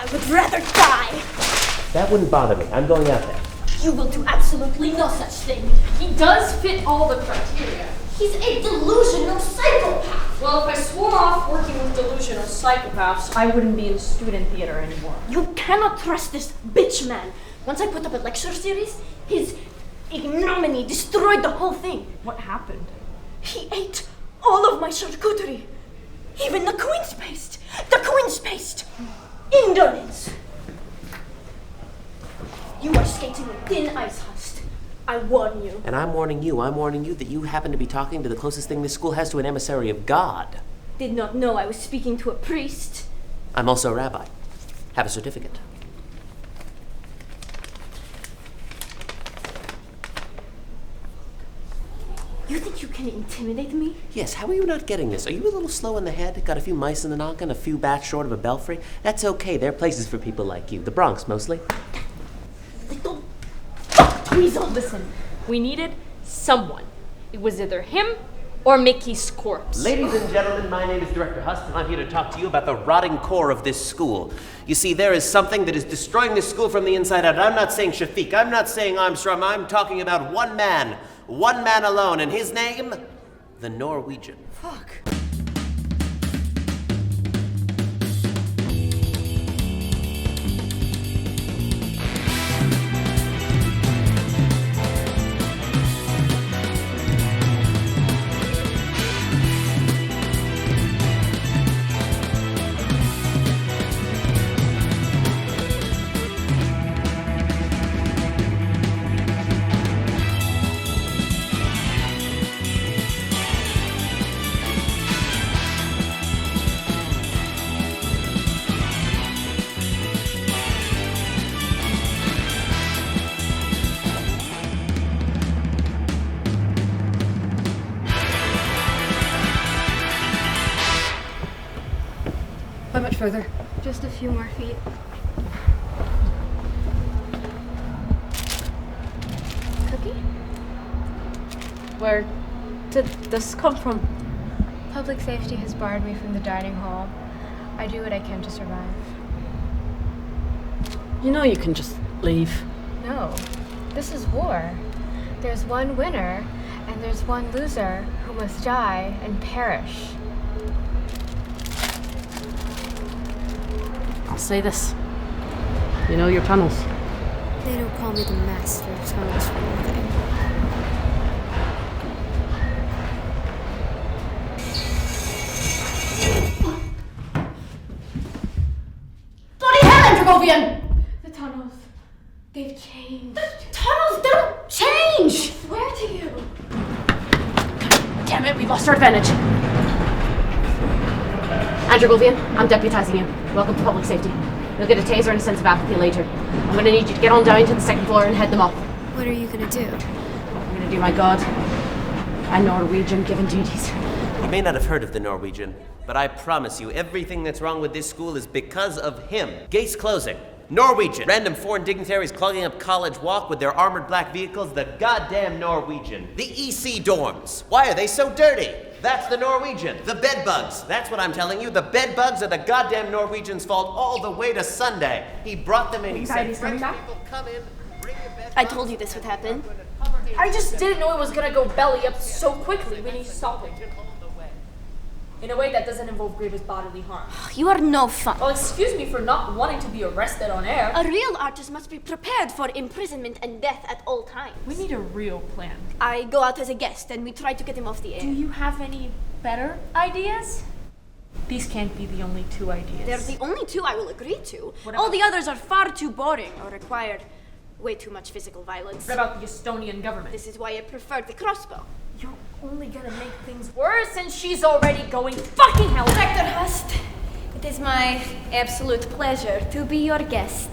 I would rather die. That wouldn't bother me. I'm going out there. You will do absolutely no such thing. He does fit all the criteria. He's a delusional psychopath. Well, if I swore off working with delusional psychopaths, I wouldn't be in student theater anymore. You cannot trust this bitch man. Once I put up a lecture series, his ignominy destroyed the whole thing. What happened? He ate all of my charcuterie. Even the queen's paste. The queen's paste. Indolence. You are skating on thin ice, Hust. I warn you. And I'm warning you that you happen to be talking to the closest thing this school has to an emissary of God. Did not know I was speaking to a priest. I'm also a rabbi. Have a certificate. You think you can intimidate me? Yes, how are you not getting this? Are you a little slow in the head? Got a few mice in the noggin, a few bats short of a belfry? That's okay, there are places for people like you. The Bronx, mostly. Little fuck weasel. Listen, we needed someone. It was either him or Mickey's corpse. Ladies and gentlemen, my name is Director Hust, and I'm here to talk to you about the rotting core of this school. You see, there is something that is destroying this school from the inside out. I'm not saying Shafiq, I'm not saying Armstrong, I'm talking about one man alone, and his name? The Norwegian. Fuck. How much further? Just a few more feet. Cookie? Where did this come from? Public safety has barred me from the dining hall. I do what I can to survive. You know you can just leave. No, this is war. There's one winner, and there's one loser who must die and perish. I'll say this. You know your tunnels. They don't call me the master of tunnels for nothing. Bloody hell, Androgovian! The tunnels, they've changed. The tunnels don't change! I swear to you. Damn it, we lost our advantage. Andrew Govian, I'm deputizing you. Welcome to public safety. You'll get a taser and a sense of apathy later. I'm gonna need you to get on down to the second floor and head them off. What are you gonna do? I'm gonna do my God and Norwegian given duties. You may not have heard of the Norwegian, but I promise you, everything that's wrong with this school is because of him. Gates closing. Norwegian. Random foreign dignitaries clogging up College Walk with their armored black vehicles. The goddamn Norwegian. The EC dorms. Why are they so dirty? That's the Norwegian. The bed bugs. That's what I'm telling you. The bed bugs are the goddamn Norwegian's fault all the way to Sunday. He brought them in. He said, French people, come in, bring your bed I bugs." told you this would happen. I just didn't know it was gonna go belly up so quickly. We need to stop it. In a way that doesn't involve grievous bodily harm. You are no fun. Well, excuse me for not wanting to be arrested on air. A real artist must be prepared for imprisonment and death at all times. We need a real plan. I go out as a guest and we try to get him off the air. Do you have any better ideas? These can't be the only two ideas. They're the only two I will agree to. What All about- the others are far too boring or require way too much physical violence. What about the Estonian government? This is why I prefer the crossbow. You're only gonna make things worse, and she's already going fucking hell. Director Hust, it is my absolute pleasure to be your guest.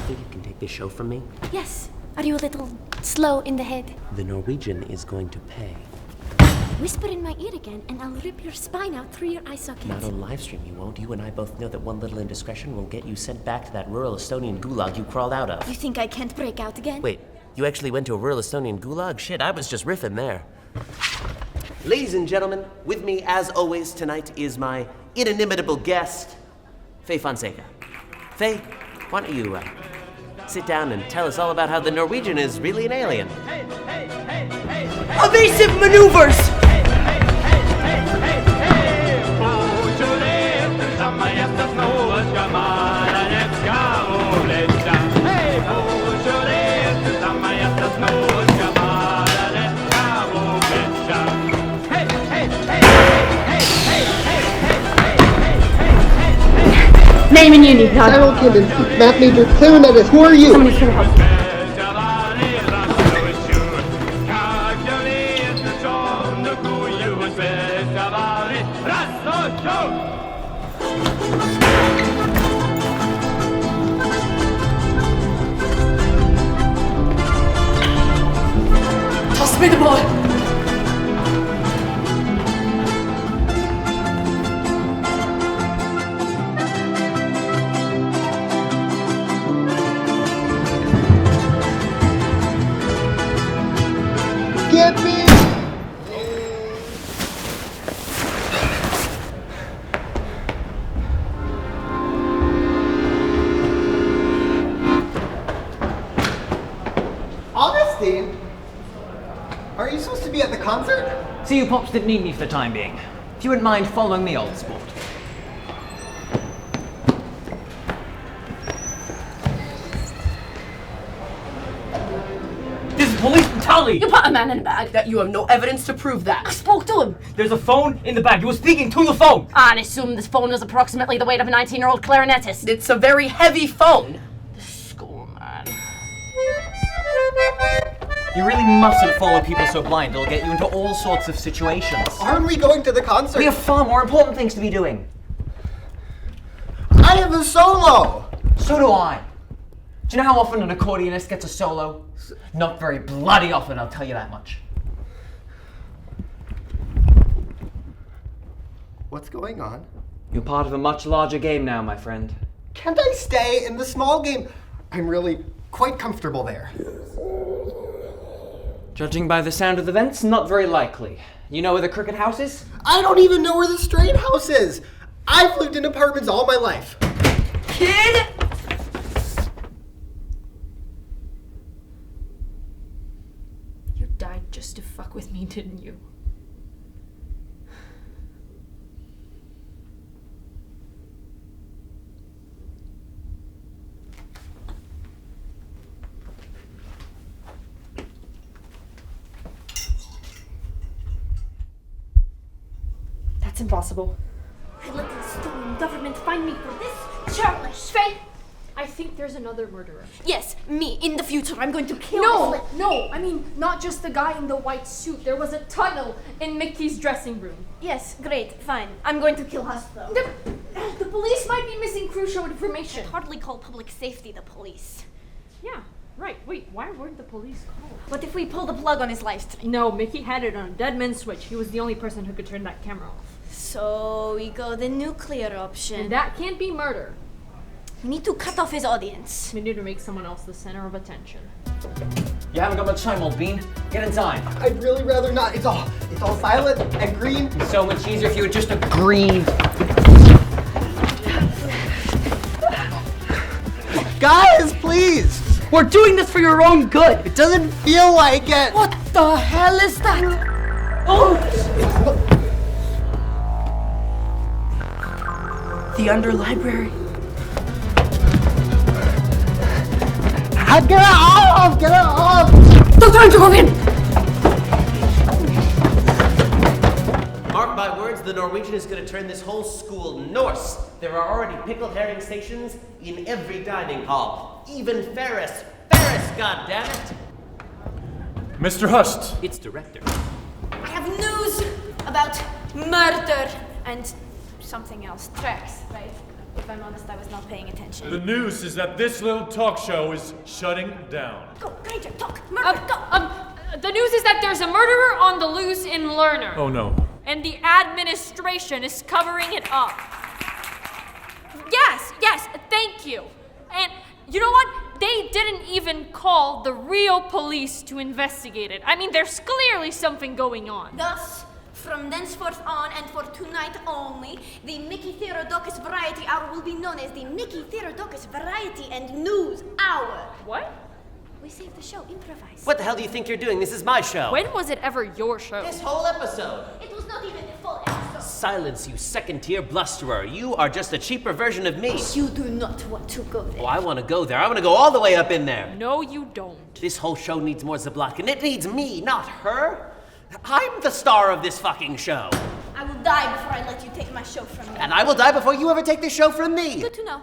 Think you can take this show from me? Yes. Are you a little slow in the head? The Norwegian is going to pay. Whisper in my ear again and I'll rip your spine out through your eye socket. Not on live stream, you won't. You and I both know that one little indiscretion will get you sent back to that rural Estonian gulag you crawled out of. You think I can't break out again? Wait, you actually went to a rural Estonian gulag? Shit, I was just riffing there. Ladies and gentlemen, with me as always tonight is my inimitable guest, Faye Fonseca. Faye, why don't you sit down and tell us all about how the Norwegian is really an alien? Evasive maneuvers! Name and unit, Doug. Cyril Kinnan, Math Major Clarinetist. Who are you? Somebody's gonna help. Toss me the ball! Get me! Augustine? Are you supposed to be at the concert? So you pops didn't need me for the time being. If you wouldn't mind following me, old sport. This is police brutality! You put a man in a bag. That you have no evidence to prove that. I spoke to him. There's a phone in the bag. You were speaking to the phone! I assume this phone is approximately the weight of a 19-year-old clarinetist. It's a very heavy phone. The school man. You really mustn't follow people so blind. It'll get you into all sorts of situations. Aren't we going to the concert? We have far more important things to be doing. I have a solo! So do I. Do you know how often an accordionist gets a solo? Not very bloody often, I'll tell you that much. What's going on? You're part of a much larger game now, my friend. Can't I stay in the small game? I'm really quite comfortable there. Judging by the sound of the vents, not very likely. You know where the Crooked House is? I don't even know where the Straight House is! I've lived in apartments all my life. Kid! You died just to fuck with me, didn't you? That's impossible. I let the stolen government find me for this childish. Faye! I think there's another murderer. Yes, me. In the future, I'm going to kill No, no, I mean, not just the guy in the white suit. There was a tunnel in Mickey's dressing room. Yes, great, fine. I'm going to kill us, though. The police might be missing crucial information. Hardly call public safety the police. Yeah, right. Wait, why weren't the police called? What if we pull the plug on his live stream? No, Mickey had it on a dead man's switch. He was the only person who could turn that camera off. So we go the nuclear option. And that can't be murder. We need to cut off his audience. We need to make someone else the center of attention. You haven't got much time, old bean. Get inside. I'd really rather not. It's all silent and green. It's so much easier if you would just agree. Guys, please! We're doing this for your own good. It doesn't feel like it. What the hell is that? Oh! The underlibrary. Get it off! Get it off! No time to go in! Mark my words, the Norwegian is going to turn this whole school Norse. There are already pickled herring stations in every dining hall. Even Ferris. Ferris, goddammit! Mr. Hust. It's director. I have news about murder and something else. Tracks, right? If I'm honest, I was not paying attention. The news is that this little talk show is shutting down. Go, Granger, talk! Murder, go! The news is that there's a murderer on the loose in Lerner. Oh no. And the administration is covering it up. Yes, thank you. And you know what? They didn't even call the real police to investigate it. I mean, there's clearly something going on. Thus, From thenceforth on and for tonight only, the Mickey Theodocus Variety Hour will be known as the Mickey Theodocus Variety and News Hour. What? We saved the show, improvise. What the hell do you think you're doing? This is my show. When was it ever your show? This whole episode. It was not even a full episode. Silence, you second-tier blusterer. You are just a cheaper version of me. You do not want to go there. Oh, I want to go there. I want to go all the way up in there. No, you don't. This whole show needs more Zablocka, and it needs me, not her. I'm the star of this fucking show. I will die before I let you take my show from me. And I will die before you ever take this show from me. Good to know.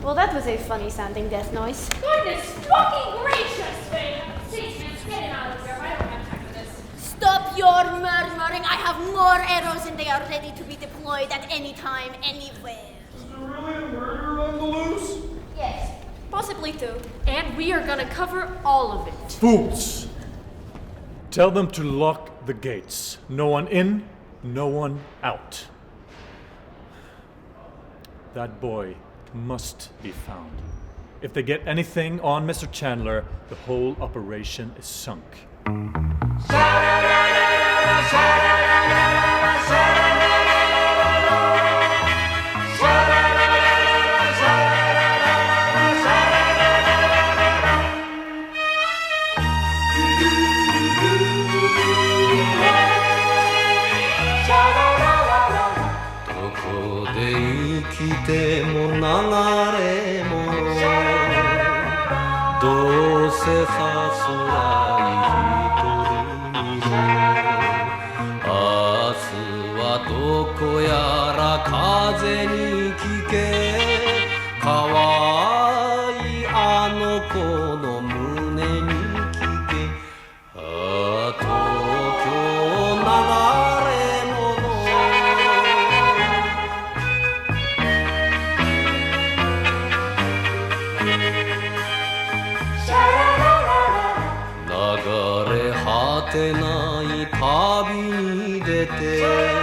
Well, that was a funny sounding death noise. Goodness fucking gracious, man! Get him out of here. I don't have time for this. Stop your murmuring. I have more arrows and they are ready to be deployed at any time, anywhere. Is there really a murderer on the loose? Yes, possibly two. And we are gonna cover all of it. Fools! Tell them to lock the gates. No one in, no one out. That boy must be found. If they get anything on Mr. Chandler, the whole operation is sunk. Nagare hate nai tabi ni dete